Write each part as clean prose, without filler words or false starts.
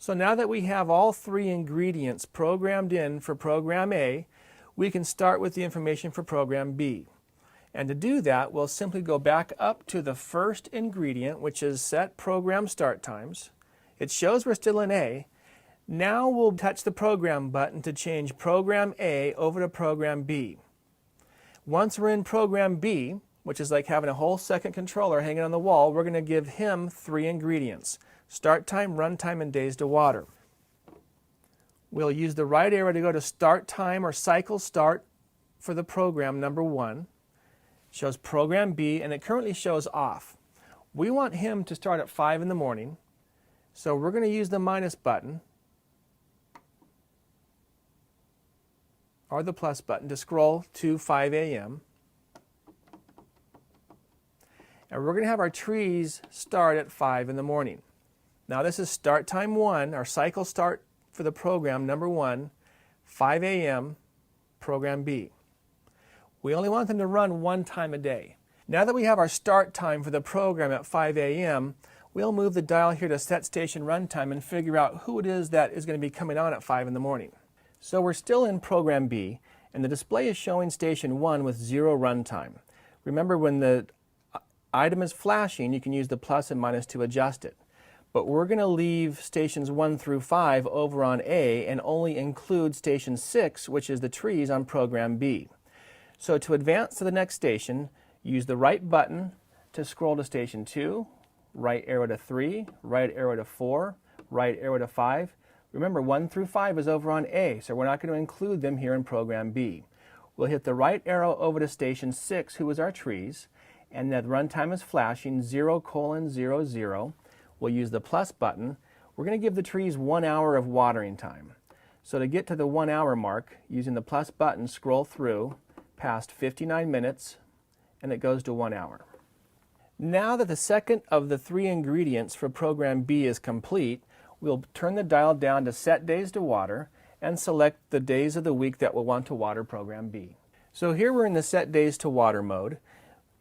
So now that we have all three ingredients programmed in for program A, we can start with the information for program B. And to do that, we'll simply go back up to the first ingredient, which is set program start times. It shows we're still in A. Now we'll touch the program button to change program A over to program B. Once we're in program B, which is like having a whole second controller hanging on the wall, we're going to give him three ingredients: start time, run time, and days to water. We'll use the right arrow to go to start time or cycle start for the program number 1. It shows program B, and it currently shows off. We want him to start at 5 in the morning, so we're going to use the minus button or the plus button to scroll to 5 a.m. And we're going to have our trees start at 5 in the morning. Now this is start time 1, our cycle start for the program number 1, 5 a.m., program B. We only want them to run one time a day. Now that we have our start time for the program at 5 a.m., we'll move the dial here to set station runtime and figure out who it is that is going to be coming on at 5 in the morning. So we're still in program B, and the display is showing station 1 with 0 runtime. Remember, when the item is flashing, you can use the plus and minus to adjust it. But we're going to leave stations 1 through 5 over on A and only include station 6, which is the trees, on program B. So to advance to the next station, use the right button to scroll to station 2, right arrow to 3, right arrow to 4, right arrow to 5. Remember, 1 through 5 is over on A, so we're not going to include them here in program B. We'll hit the right arrow over to station 6, who is our trees, and that runtime is flashing 0:00. We'll use the plus button. We're going to give the trees 1 hour of watering time. So to get to the 1 hour mark, using the plus button, scroll through past 59 minutes, and it goes to 1 hour. Now that the second of the three ingredients for program B is complete, we'll turn the dial down to set days to water and select the days of the week that we'll want to water program B. So here we're in the set days to water mode.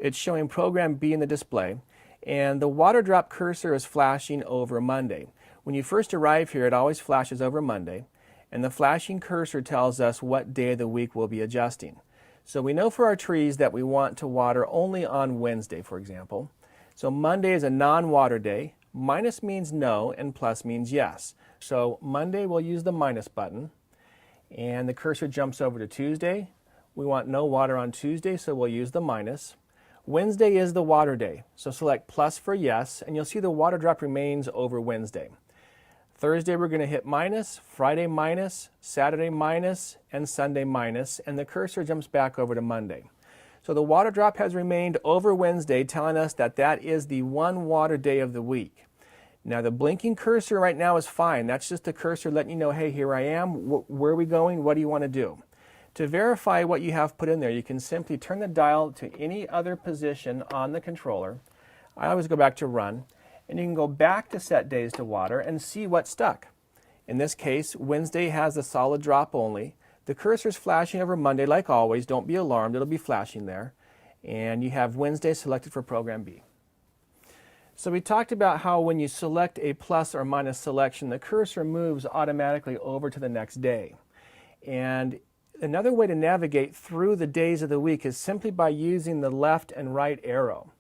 It's showing program B in the display, and the water drop cursor is flashing over Monday. When you first arrive here, it always flashes over Monday, and the flashing cursor tells us what day of the week we'll be adjusting. So we know for our trees that we want to water only on Wednesday, for example. So Monday is a non-water day. Minus means no, and plus means yes. So Monday we'll use the minus button, and the cursor jumps over to Tuesday. We want no water on Tuesday, so we'll use the minus. Wednesday is the water day, so select plus for yes, and you'll see the water drop remains over Wednesday. Thursday we're going to hit minus, Friday minus, Saturday minus, and Sunday minus, and the cursor jumps back over to Monday. So the water drop has remained over Wednesday, telling us that that is the one water day of the week. Now the blinking cursor right now is fine. That's just the cursor letting you know, hey, here I am, where are we going, what do you want to do? To verify what you have put in there, you can simply turn the dial to any other position on the controller. I always go back to run, and you can go back to set days to water and see what's stuck. In this case, Wednesday has a solid drop only. The cursor is flashing over Monday like always. Don't be alarmed, it'll be flashing there. And you have Wednesday selected for program B. So we talked about how when you select a plus or minus selection, the cursor moves automatically over to the next day. And another way to navigate through the days of the week is simply by using the left and right arrow.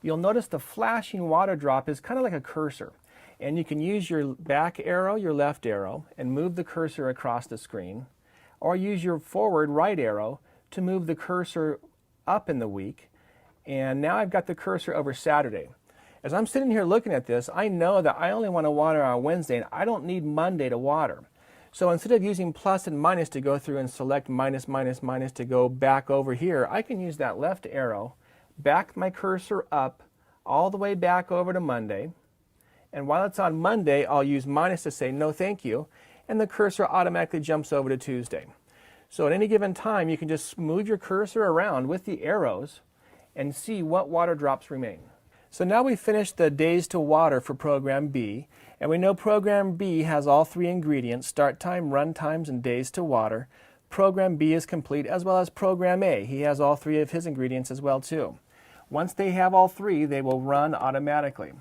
You'll notice the flashing water drop is kind of like a cursor, and you can use your back arrow, your left arrow, and move the cursor across the screen, or use your forward right arrow to move the cursor up in the week. And now I've got the cursor over Saturday. As I'm sitting here looking at this, I know that I only want to water on Wednesday, and I don't need Monday to water. So instead of using plus and minus to go through and select minus, minus, minus to go back over here, I can use that left arrow, back my cursor up all the way back over to Monday, and while it's on Monday, I'll use minus to say no thank you, and the cursor automatically jumps over to Tuesday. So at any given time, you can just move your cursor around with the arrows and see what water drops remain. So now we've finished the days to water for program B, and we know program B has all three ingredients: start time, run times, and days to water. Program B is complete, as well as program A. He has all three of his ingredients as well too. Once they have all three, they will run automatically.